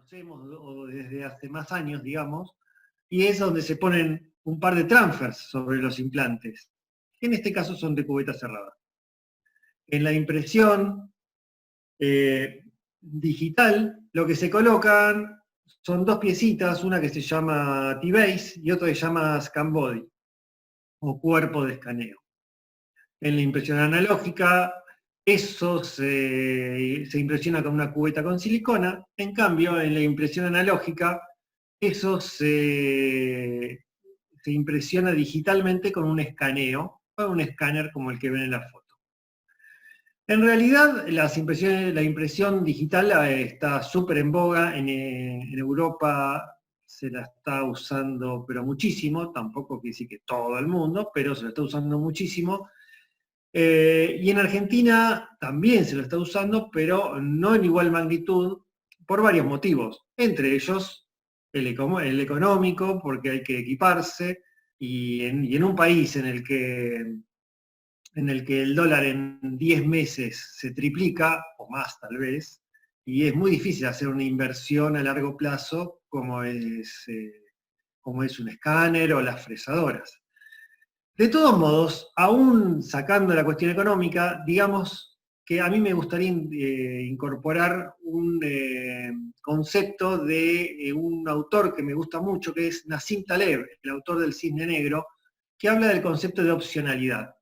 conocemos o desde hace más años, digamos, y es donde se ponen un par de transfers sobre los implantes, que en este caso son de cubeta cerrada. En la impresión digital, lo que se colocan son dos piecitas, una que se llama T-Base y otra que se llama Scan Body, o cuerpo de escaneo. En la impresión analógica, eso se impresiona con una cubeta con silicona, en cambio, en la impresión analógica, eso se impresiona digitalmente con un escaneo, con un escáner como el que ven en la foto. En realidad, la impresión digital está súper en boga. En Europa se la está usando, pero muchísimo. Tampoco quiere decir que todo el mundo, pero se la está usando muchísimo. Y en Argentina también se lo está usando, pero no en igual magnitud, por varios motivos. Entre ellos, el económico, porque hay que equiparse, y en un país en el que el dólar en 10 meses se triplica, o más tal vez, y es muy difícil hacer una inversión a largo plazo como es un escáner o las fresadoras. De todos modos, aún sacando la cuestión económica, digamos que a mí me gustaría incorporar un concepto de un autor que me gusta mucho, que es Nassim Taleb, el autor del Cisne Negro, que habla del concepto de opcionalidad.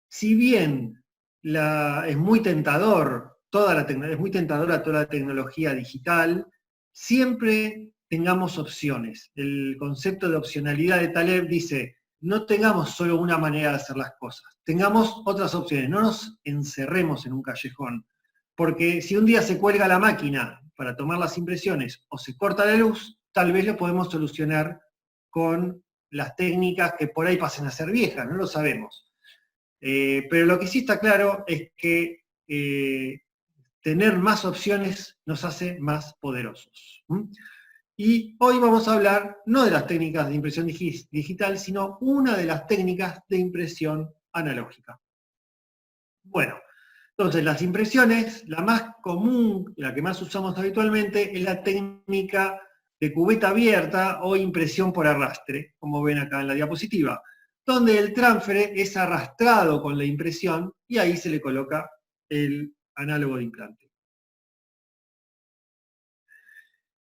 Si bien es muy tentador, es muy tentadora toda la tecnología digital, siempre tengamos opciones. El concepto de opcionalidad de Taleb dice, no tengamos solo una manera de hacer las cosas, tengamos otras opciones, no nos encerremos en un callejón, porque si un día se cuelga la máquina para tomar las impresiones o se corta la luz, tal vez lo podemos solucionar con las técnicas que por ahí pasen a ser viejas, no lo sabemos. Pero lo que sí está claro es que tener más opciones nos hace más poderosos. Y hoy vamos a hablar no de las técnicas de impresión digital, sino una de las técnicas de impresión analógica. Bueno, entonces las impresiones, la más común, la que más usamos habitualmente, es la técnica de cubeta abierta o impresión por arrastre, como ven acá en la diapositiva, donde el transfer es arrastrado con la impresión y ahí se le coloca el análogo de implante.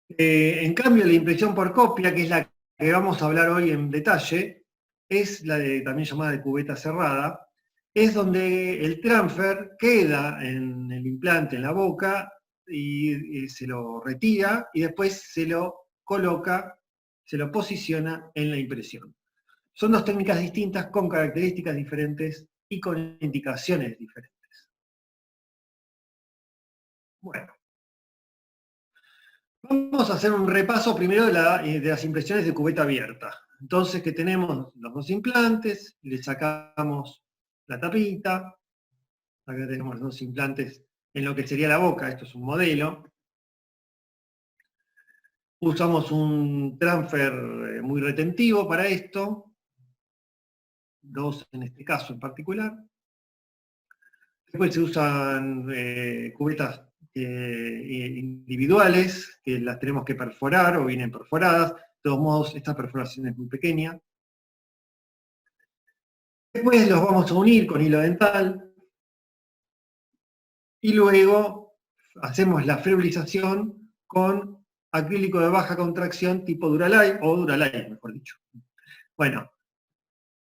En cambio, la impresión por copia, que es la que vamos a hablar hoy en detalle, es la también llamada de cubeta cerrada, es donde el transfer queda en el implante, en la boca, y se lo retira y después se lo coloca, se lo posiciona en la impresión. Son dos técnicas distintas con características diferentes y con indicaciones diferentes. Bueno, vamos a hacer un repaso primero de las impresiones de cubeta abierta. Entonces, que tenemos los dos implantes, le sacamos la tapita, acá tenemos los dos implantes en lo que sería la boca, esto es un modelo. Usamos un transfer muy retentivo para esto, dos en este caso en particular. Después se usan cubetas individuales, que las tenemos que perforar o vienen perforadas. De todos modos, esta perforación es muy pequeña. Después los vamos a unir con hilo dental. Y luego hacemos la ferulización con acrílico de baja contracción tipo Duralay, o Duralay, mejor dicho. Bueno,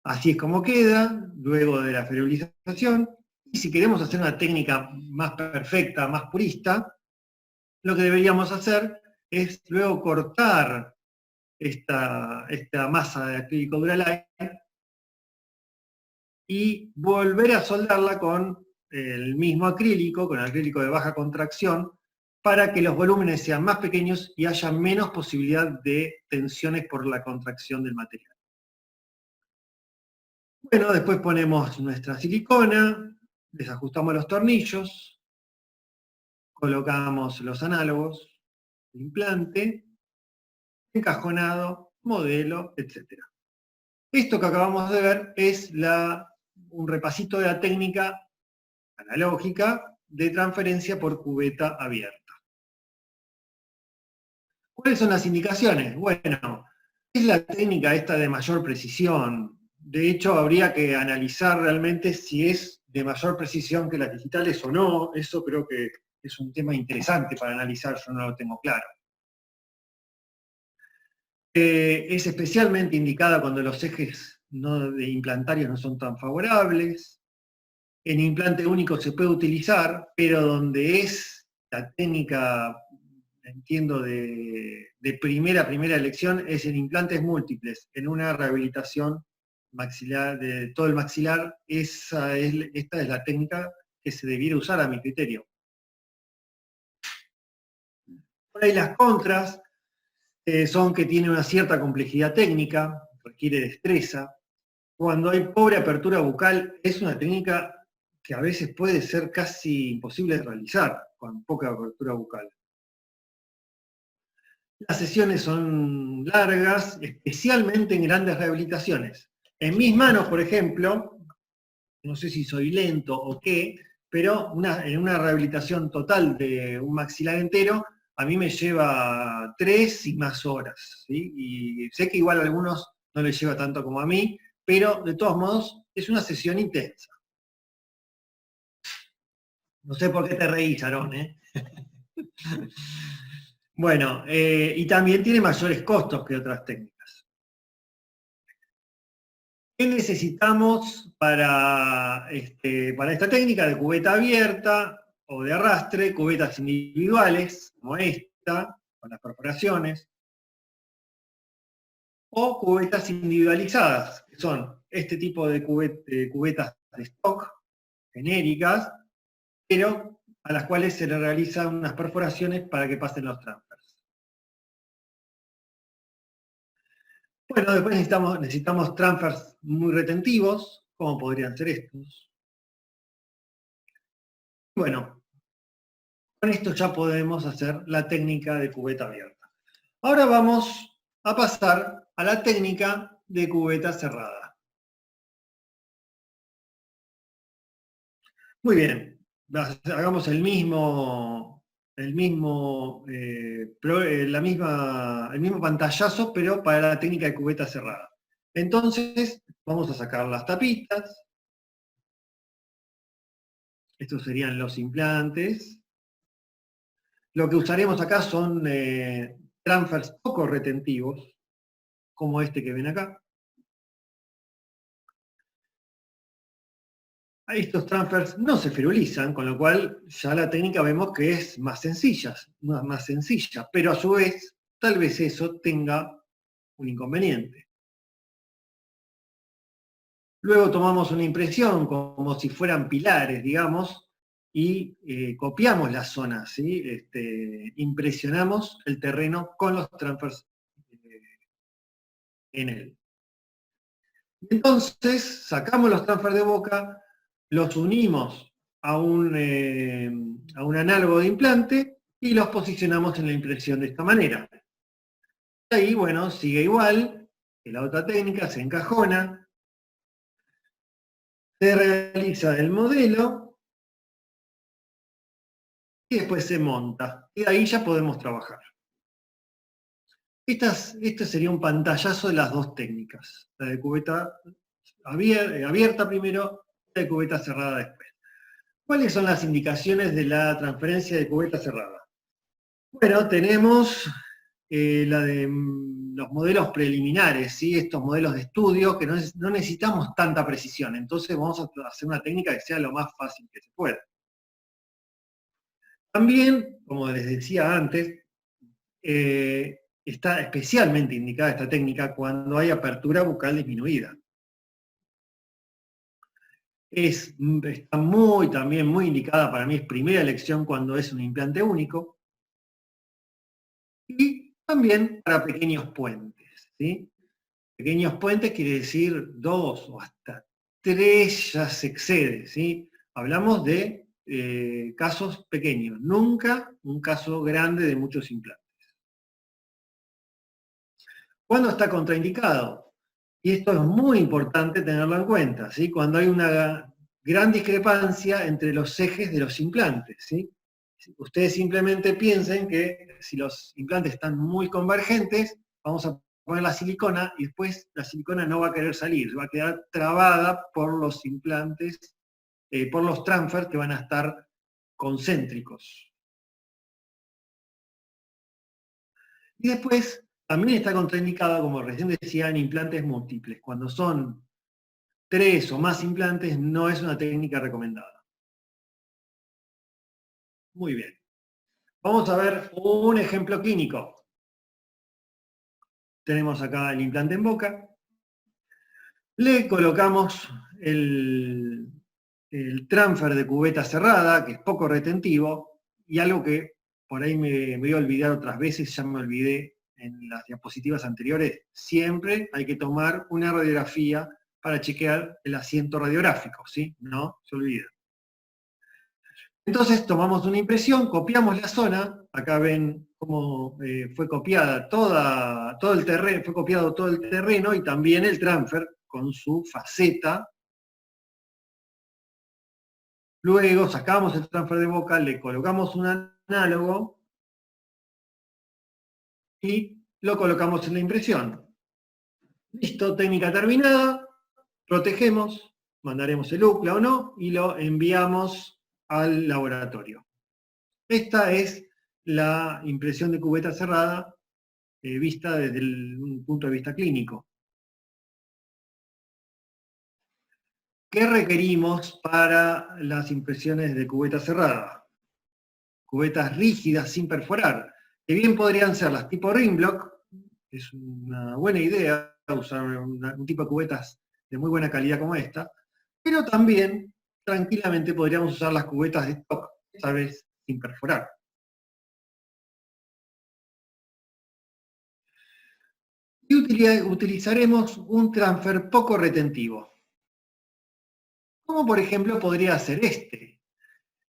así es como queda, luego de la ferulización. Y si queremos hacer una técnica más perfecta, más purista, lo que deberíamos hacer es luego cortar esta masa de acrílico Duralay y volver a soldarla con el mismo acrílico, con acrílico de baja contracción, para que los volúmenes sean más pequeños y haya menos posibilidad de tensiones por la contracción del material. Bueno, después ponemos nuestra silicona, desajustamos los tornillos, colocamos los análogos, el implante, encajonado, modelo, etc. Esto que acabamos de ver es un repasito de la técnica analógica de transferencia por cubeta abierta. ¿Cuáles son las indicaciones? Bueno, es la técnica esta de mayor precisión. De hecho, habría que analizar realmente si es de mayor precisión que las digitales o no. Eso creo que es un tema interesante para analizar, yo no lo tengo claro. Es especialmente indicada cuando los ejes de implantarios no son tan favorables. En implante único se puede utilizar, pero donde es la técnica, entiendo, de primera elección, es en implantes múltiples, en una rehabilitación maxilar, de todo el maxilar. Esta es la técnica que se debiera usar a mi criterio. Por ahí las contras son que tiene una cierta complejidad técnica, requiere destreza. Cuando hay pobre apertura bucal, es una técnica que a veces puede ser casi imposible de realizar con poca apertura bucal. Las sesiones son largas, especialmente en grandes rehabilitaciones. En mis manos, por ejemplo, no sé si soy lento o qué, pero en una rehabilitación total de un maxilar entero, a mí me lleva 3 y más horas, ¿sí? Y sé que igual a algunos no les lleva tanto como a mí, pero de todos modos es una sesión intensa. No sé por qué te reís, Aarón, ¿eh? Bueno, y también tiene mayores costos que otras técnicas. ¿Qué necesitamos para esta técnica de cubeta abierta o de arrastre? Cubetas individuales, como esta, con las perforaciones, o cubetas individualizadas, que son este tipo de cubetas de stock, genéricas, pero a las cuales se le realizan unas perforaciones para que pasen los transfers. Bueno, después necesitamos transfers muy retentivos, como podrían ser estos. Bueno, con esto ya podemos hacer la técnica de cubeta abierta. Ahora vamos a pasar a la técnica de cubeta cerrada. Muy bien, hagamos el mismo pantallazo, pero para la técnica de cubeta cerrada. Entonces, vamos a sacar las tapitas. Estos serían los implantes. Lo que usaremos acá son transfers poco retentivos, como este que ven acá. Estos transfers no se ferulizan, con lo cual ya la técnica vemos que es más sencilla, pero a su vez, tal vez eso tenga un inconveniente. Luego tomamos una impresión como si fueran pilares, digamos, y copiamos las zonas, ¿sí? Impresionamos el terreno con los transfers en él. Entonces, sacamos los transfers de boca, los unimos a un análogo de implante y los posicionamos en la impresión de esta manera. Y ahí, bueno, sigue igual que la otra técnica, se encajona, se realiza el modelo y después se monta. Y ahí ya podemos trabajar. Este sería un pantallazo de las dos técnicas, la de cubeta abierta primero y la de cubeta cerrada después. ¿Cuáles son las indicaciones de la transferencia de cubeta cerrada? Bueno, tenemos la de los modelos preliminares, ¿sí? Estos modelos de estudio que no necesitamos tanta precisión, entonces vamos a hacer una técnica que sea lo más fácil que se pueda. También, como les decía antes, está especialmente indicada esta técnica cuando hay apertura bucal disminuida. Está también muy indicada, para mí es primera elección cuando es un implante único, y también para pequeños puentes, ¿sí? Pequeños puentes quiere decir 2 o hasta 3 ya se excede, ¿sí? Hablamos de casos pequeños, nunca un caso grande de muchos implantes. ¿Cuándo está contraindicado? Y esto es muy importante tenerlo en cuenta, ¿sí? Cuando hay una gran discrepancia entre los ejes de los implantes, ¿sí? Ustedes simplemente piensen que si los implantes están muy convergentes, vamos a poner la silicona y después la silicona no va a querer salir, va a quedar trabada por los implantes, por los transfers que van a estar concéntricos. Y después también está contraindicado, como recién decía, en implantes múltiples. Cuando son 3 o más implantes, no es una técnica recomendada. Muy bien. Vamos a ver un ejemplo clínico. Tenemos acá el implante en boca. Le colocamos el transfer de cubeta cerrada, que es poco retentivo, y algo que por ahí me voy a olvidar otras veces, ya me olvidé en las diapositivas anteriores, siempre hay que tomar una radiografía para chequear el asiento radiográfico, ¿sí? No se olvida. Entonces tomamos una impresión, copiamos la zona, acá ven cómo fue copiada todo el terreno, fue copiado todo el terreno y también el transfer con su faceta. Luego sacamos el transfer de boca, le colocamos un análogo y lo colocamos en la impresión. Listo, técnica terminada, protegemos, mandaremos el UCLA o no y lo enviamos al laboratorio. Esta es la impresión de cubeta cerrada vista desde un punto de vista clínico. ¿Qué requerimos para las impresiones de cubeta cerrada? Cubetas rígidas sin perforar, que bien podrían ser las tipo Rimlock, es una buena idea usar un tipo de cubetas de muy buena calidad como esta, pero también tranquilamente podríamos usar las cubetas de stock, esta vez sin perforar. Y utilizaremos un transfer poco retentivo. Como por ejemplo podría ser este.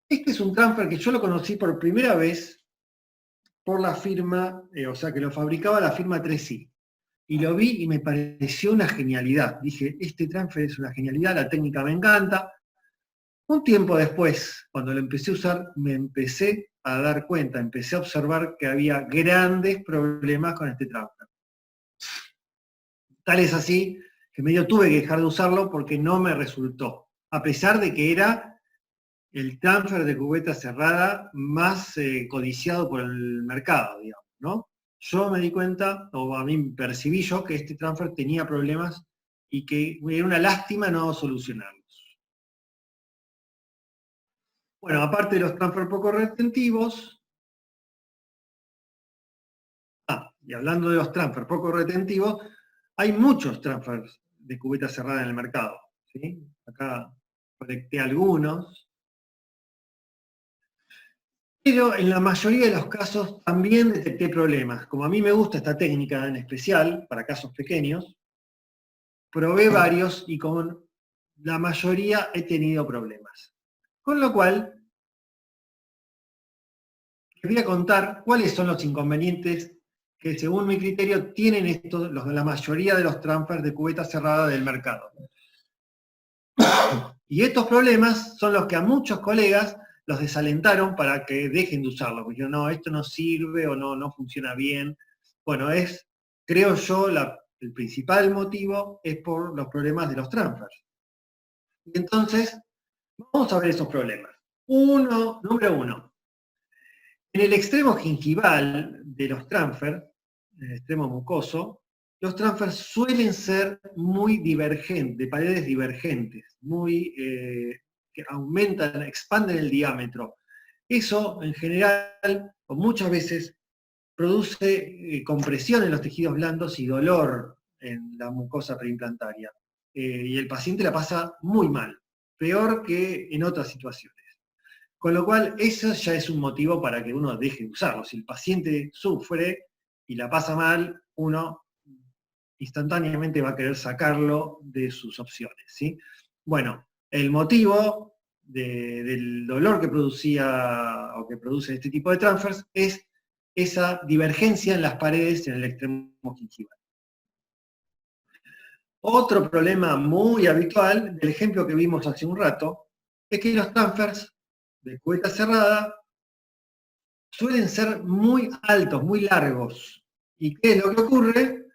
Este es un transfer que yo lo conocí por primera vez por la firma, o sea que lo fabricaba la firma 3i. Y lo vi y me pareció una genialidad. Dije, este transfer es una genialidad, la técnica me encanta. Un tiempo después, cuando lo empecé a usar, me empecé a dar cuenta, empecé a observar que había grandes problemas con este transfer. Tal es así que medio tuve que dejar de usarlo porque no me resultó, a pesar de que era el transfer de cubeta cerrada más codiciado por el mercado, digamos, ¿no? Yo me di cuenta, o a mí percibí yo, que este transfer tenía problemas y que era una lástima no solucionarlos. Bueno, aparte de los transfer poco retentivos, y hablando de los transfer poco retentivos, hay muchos transfers de cubeta cerrada en el mercado, ¿sí? Acá conecté algunos. Pero en la mayoría de los casos también detecté problemas. Como a mí me gusta esta técnica en especial, para casos pequeños, probé varios y con la mayoría he tenido problemas. Con lo cual, les voy a contar cuáles son los inconvenientes que según mi criterio tienen la mayoría de los transfers de cubeta cerrada del mercado. Y estos problemas son los que a muchos colegas los desalentaron para que dejen de usarlo, porque dijeron, no, esto no sirve o no funciona bien. Bueno, creo yo, el principal motivo es por los problemas de los transfers. Y entonces, vamos a ver esos problemas. Número uno, en el extremo gingival de los transfers, en el extremo mucoso, los transfers suelen ser muy divergentes, de paredes divergentes, que aumentan, expanden el diámetro. Eso, en general, o muchas veces, produce compresión en los tejidos blandos y dolor en la mucosa preimplantaria. Y el paciente la pasa muy mal, peor que en otras situaciones. Con lo cual, eso ya es un motivo para que uno deje de usarlo. Si el paciente sufre y la pasa mal, uno instantáneamente va a querer sacarlo de sus opciones, ¿sí? Bueno, el motivo del dolor que producía o que produce este tipo de transfers es esa divergencia en las paredes en el extremo gingival. Otro problema muy habitual, del ejemplo que vimos hace un rato, es que los transfers de cubeta cerrada suelen ser muy altos, muy largos. ¿Y qué es lo que ocurre?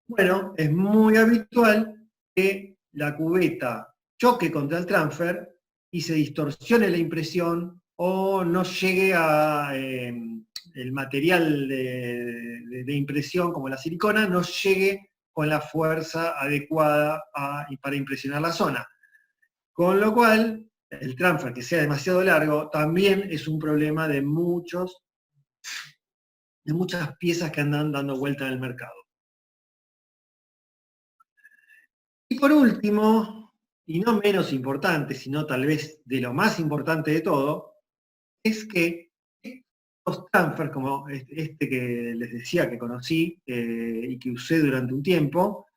Bueno, es muy habitual que la cubeta choque contra el transfer y se distorsione la impresión o no llegue a el material de impresión como la silicona, no llegue con la fuerza adecuada para impresionar la zona. Con lo cual, el transfer que sea demasiado largo también es un problema de muchas piezas que andan dando vuelta en el mercado. Y por último, y no menos importante, sino tal vez de lo más importante de todo, es que los transfers, como este que les decía que conocí y que usé durante un tiempo,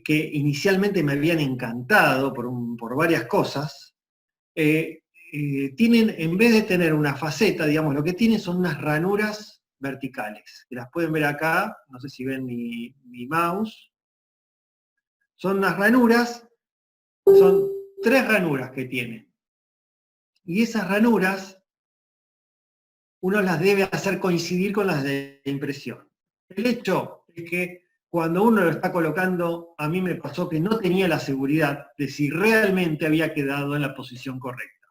que inicialmente me habían encantado por varias cosas, tienen, en vez de tener una faceta, digamos, lo que tienen son unas ranuras verticales, que las pueden ver acá, no sé si ven mi mouse, son unas ranuras, son 3 ranuras que tiene. Y esas ranuras uno las debe hacer coincidir con las de impresión. El hecho es que cuando uno lo está colocando, a mí me pasó que no tenía la seguridad de si realmente había quedado en la posición correcta.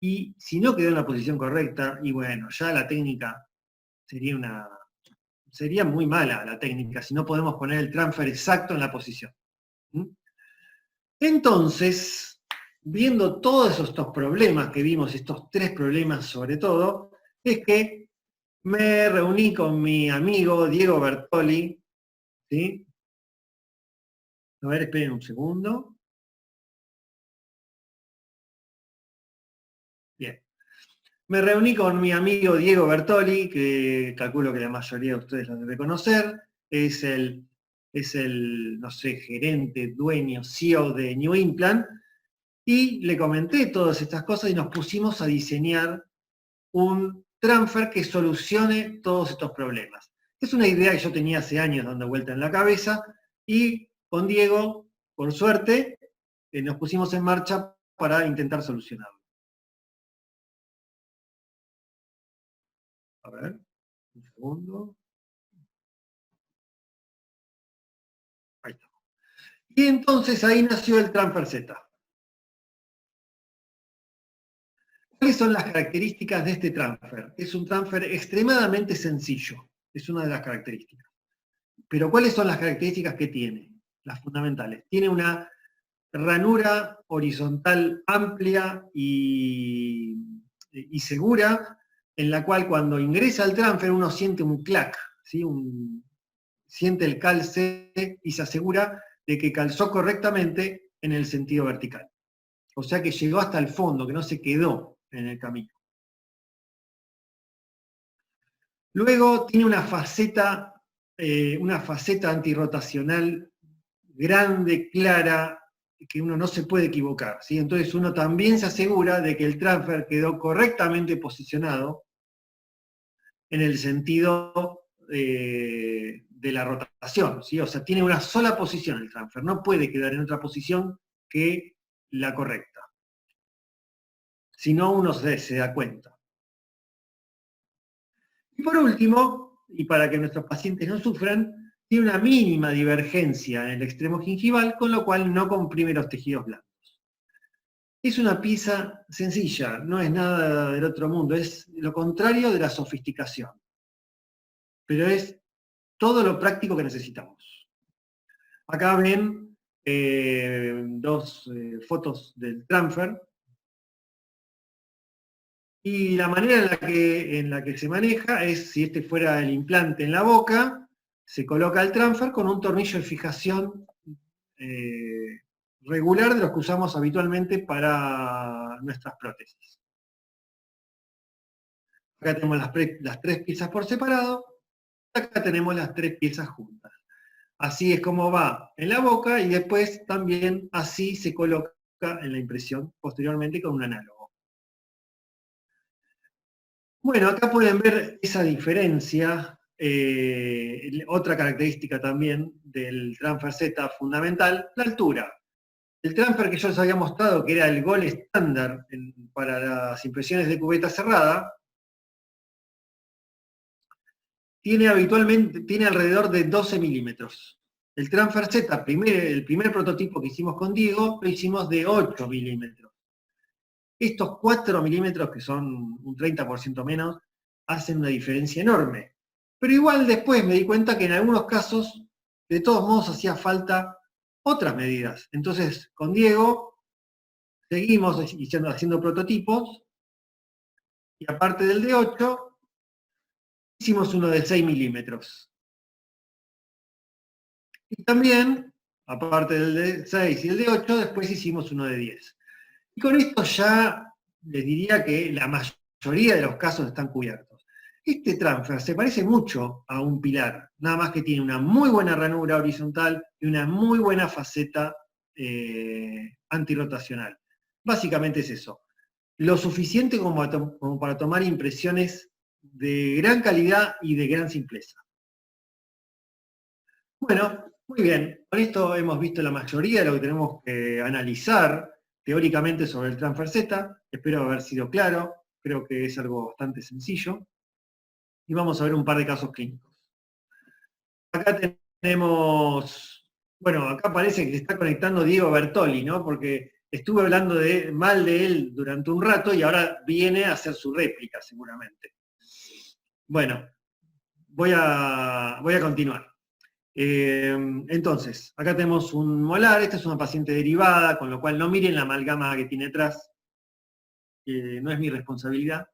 Y si no quedó en la posición correcta, y bueno, ya la técnica sería muy mala la técnica si no podemos poner el transfer exacto en la posición. Entonces, viendo todos estos problemas que vimos, estos 3 problemas sobre todo, es que me reuní con mi amigo Diego Bertoli, ¿sí? A ver, esperen un segundo. Bien. Me reuní con mi amigo Diego Bertoli, que calculo que la mayoría de ustedes lo debe conocer, es el, no sé, gerente, dueño, CEO de New Implant, y le comenté todas estas cosas y nos pusimos a diseñar un transfer que solucione todos estos problemas. Es una idea que yo tenía hace años dando vuelta en la cabeza y con Diego, por suerte, nos pusimos en marcha para intentar solucionarlo. A ver, un segundo. Ahí está. Y entonces ahí nació el Transfer Z. ¿Cuáles son las características de este transfer? Es un transfer extremadamente sencillo, es una de las características. Pero ¿cuáles son las características que tiene? Las fundamentales. Tiene una ranura horizontal amplia y segura, en la cual cuando ingresa el transfer uno siente un clac, ¿sí? Siente el calce y se asegura de que calzó correctamente en el sentido vertical. O sea que llegó hasta el fondo, que no se quedó en el camino. Luego tiene una faceta antirrotacional grande, clara, que uno no se puede equivocar, ¿sí? Entonces uno también se asegura de que el transfer quedó correctamente posicionado en el sentido de la rotación, ¿sí? O sea, tiene una sola posición el transfer, no puede quedar en otra posición que la correcta. Si no, uno se da cuenta. Y por último, y para que nuestros pacientes no sufran, tiene una mínima divergencia en el extremo gingival, con lo cual no comprime los tejidos blandos. Es una pieza sencilla, no es nada del otro mundo, es lo contrario de la sofisticación, pero es todo lo práctico que necesitamos. Acá ven 2 fotos del transfer, y la manera en la que se maneja es, si este fuera el implante en la boca, se coloca el transfer con un tornillo de fijación regular de los que usamos habitualmente para nuestras prótesis. Acá tenemos las 3 piezas por separado, acá tenemos las 3 piezas juntas. Así es como va en la boca y después también así se coloca en la impresión posteriormente con un análogo. Bueno, acá pueden ver esa diferencia. Otra característica también del Transfer Z fundamental, la altura. El transfer que yo les había mostrado, que era el gol estándar para las impresiones de cubeta cerrada, tiene alrededor de 12 milímetros. El Transfer Z, el primer prototipo que hicimos con Diego, lo hicimos de 8 milímetros. Estos 4 milímetros, que son un 30% menos, hacen una diferencia enorme. Pero igual después me di cuenta que en algunos casos, de todos modos, hacía falta otras medidas. Entonces, con Diego, seguimos haciendo prototipos, y aparte del de 8, hicimos uno de 6 milímetros. Y también, aparte del de 6 y el de 8, después hicimos uno de 10. Y con esto ya les diría que la mayoría de los casos están cubiertos. Este transfer se parece mucho a un pilar, nada más que tiene una muy buena ranura horizontal y una muy buena faceta antirrotacional. Básicamente es eso. Lo suficiente como para tomar impresiones de gran calidad y de gran simpleza. Bueno, muy bien. Con esto hemos visto la mayoría de lo que tenemos que analizar teóricamente sobre el Transfer Z. Espero haber sido claro. Creo que es algo bastante sencillo. Y vamos a ver un par de casos clínicos. Acá tenemos, bueno, acá parece que se está conectando Diego Bertoli, ¿no? Porque estuve hablando mal de él durante un rato y ahora viene a hacer su réplica, seguramente. Bueno, voy a continuar. Entonces, acá tenemos un molar, esta es una paciente derivada, con lo cual no miren la amalgama que tiene atrás, no es mi responsabilidad.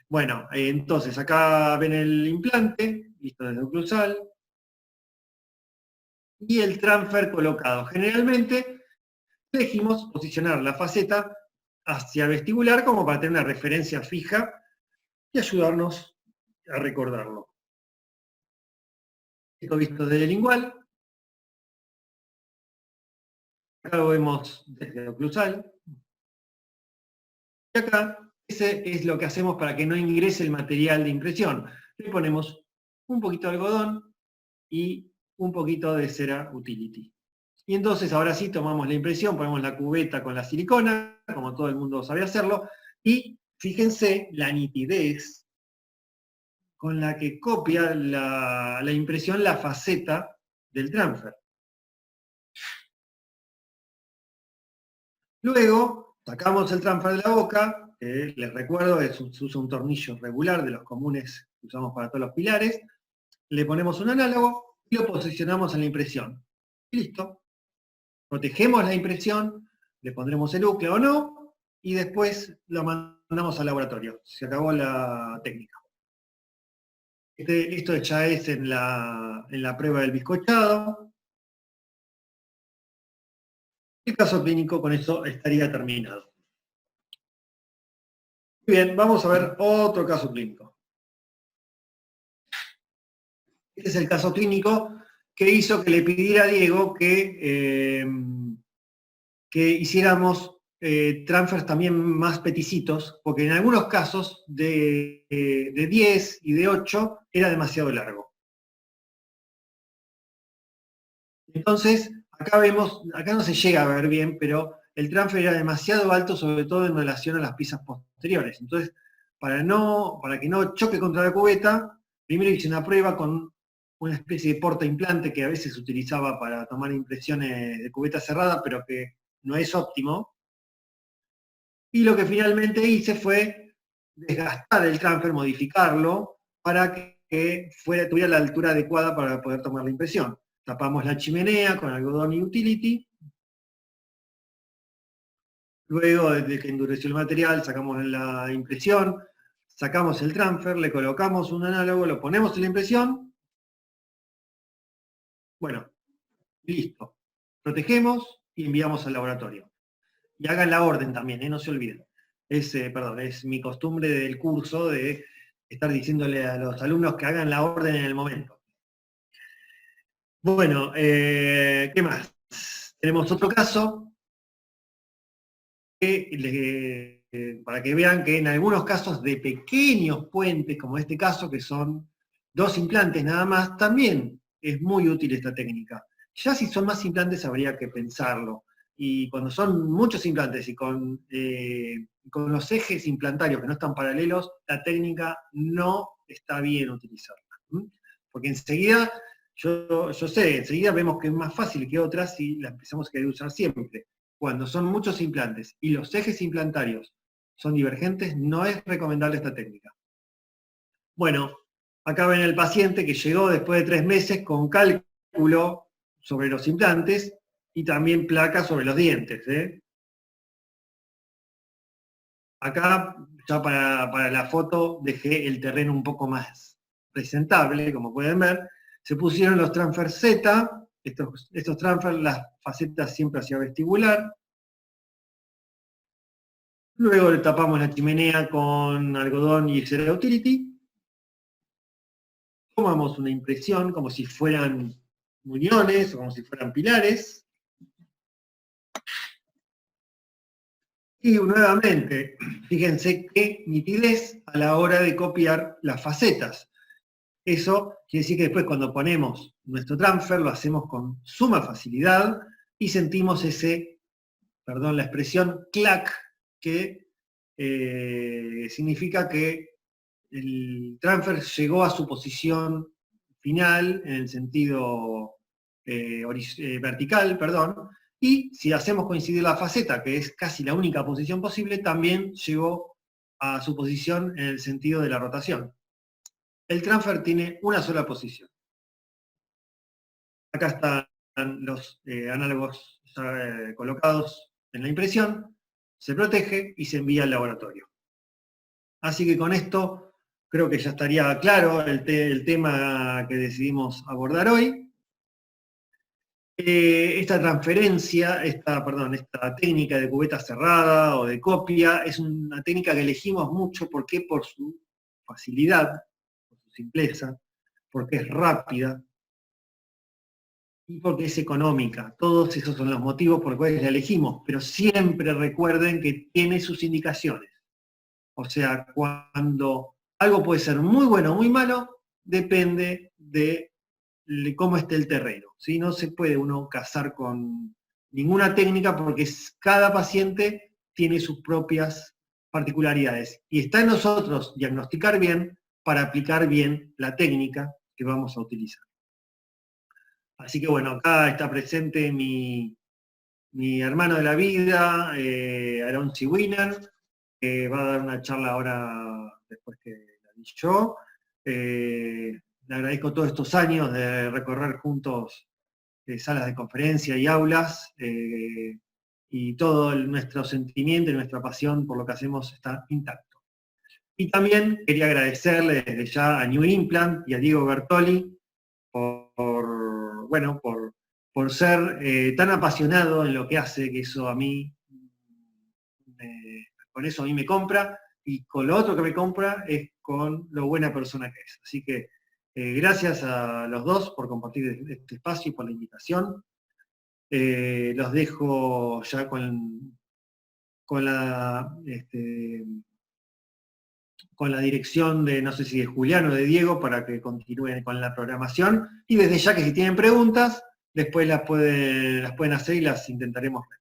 Bueno, entonces acá ven el implante, listo desde oclusal, y el transfer colocado. Generalmente elegimos posicionar la faceta hacia vestibular como para tener una referencia fija y ayudarnos a recordarlo. Esto visto desde el lingual. Acá lo vemos desde el oclusal. Y acá, ese es lo que hacemos para que no ingrese el material de impresión. Le ponemos un poquito de algodón y un poquito de cera utility. Y entonces ahora sí tomamos la impresión, ponemos la cubeta con la silicona, como todo el mundo sabe hacerlo, y fíjense la nitidez con la que copia la impresión la faceta del transfer. Luego, sacamos el transfer de la boca, que les recuerdo, se usa un tornillo regular de los comunes que usamos para todos los pilares, le ponemos un análogo y lo posicionamos en la impresión. Y listo. Protegemos la impresión, le pondremos el núcleo o no, y después lo mandamos al laboratorio. Se acabó la técnica. Esto ya es en la prueba del bizcochado. El caso clínico con eso estaría terminado. Muy bien, vamos a ver otro caso clínico. Este es el caso clínico que hizo que le pidiera a Diego que hiciéramos transfers también más peticitos, porque en algunos casos de 10 y de 8 era demasiado largo. Entonces, acá no se llega a ver bien, pero el transfer era demasiado alto, sobre todo en relación a las piezas posteriores. Entonces, para que no choque contra la cubeta, primero hice una prueba con una especie de porta implante que a veces se utilizaba para tomar impresiones de cubeta cerrada, pero que no es óptimo. Y lo que finalmente hice fue desgastar el transfer, modificarlo, para que tuviera la altura adecuada para poder tomar la impresión. Tapamos la chimenea con algodón y utility. Luego de que endureció el material, sacamos la impresión, sacamos el transfer, le colocamos un análogo, lo ponemos en la impresión. Bueno, listo. Protegemos y enviamos al laboratorio. Y hagan la orden también, no se olviden. Es mi costumbre del curso de estar diciéndole a los alumnos que hagan la orden en el momento. Bueno, ¿qué más? Tenemos otro caso para que vean que en algunos casos de pequeños puentes, como este caso, que son 2 implantes nada más, también es muy útil esta técnica. Ya si son más implantes habría que pensarlo. Y cuando son muchos implantes y con los ejes implantarios que no están paralelos, la técnica no está bien utilizarla. Porque enseguida, yo sé, enseguida vemos que es más fácil que otras y la empezamos a querer usar siempre. Cuando son muchos implantes y los ejes implantarios son divergentes, no es recomendable esta técnica. Bueno, acá ven el paciente que llegó después de 3 meses con cálculo sobre los implantes y también placa sobre los dientes. Acá, ya para la foto, dejé el terreno un poco más presentable, como pueden ver. Se pusieron los transfer Z, estos transfer, las facetas siempre hacia vestibular. Luego le tapamos la chimenea con algodón y Cera Utility. Tomamos una impresión como si fueran muñones o como si fueran pilares. Y nuevamente, fíjense qué nitidez a la hora de copiar las facetas. Eso quiere decir que después cuando ponemos nuestro transfer lo hacemos con suma facilidad y sentimos ese, perdón la expresión, clac, que significa que el transfer llegó a su posición final en el sentido vertical, perdón, y si hacemos coincidir la faceta, que es casi la única posición posible, también llegó a su posición en el sentido de la rotación. El transfer tiene una sola posición. Acá están los análogos colocados en la impresión, se protege y se envía al laboratorio. Así que con esto creo que ya estaría claro el tema que decidimos abordar hoy. Esta transferencia, esta técnica de cubeta cerrada o de copia, es una técnica que elegimos mucho, ¿por qué? Por su facilidad, por su simpleza, porque es rápida y porque es económica. Todos esos son los motivos por los cuales la elegimos, pero siempre recuerden que tiene sus indicaciones. O sea, cuando algo puede ser muy bueno o muy malo, depende de cómo esté el terreno. ¿Sí? No se puede uno casar con ninguna técnica porque cada paciente tiene sus propias particularidades. Y está en nosotros diagnosticar bien para aplicar bien la técnica que vamos a utilizar. Así que bueno, acá está presente mi hermano de la vida, Aaron Winner, que va a dar una charla ahora después que la di yo. Le agradezco todos estos años de recorrer juntos salas de conferencia y aulas, y todo nuestro sentimiento y nuestra pasión por lo que hacemos está intacto. Y también quería agradecerle desde ya a New Implant y a Diego Bertoli por ser tan apasionado en lo que hace, que eso a mí, con eso a mí me compra, y con lo otro que me compra es con lo buena persona que es. Así que gracias a los dos por compartir este espacio y por la invitación. Los dejo ya con la dirección de, no sé si de Julián o de Diego, para que continúen con la programación. Y desde ya que si tienen preguntas, después las pueden hacer y las intentaremos responder.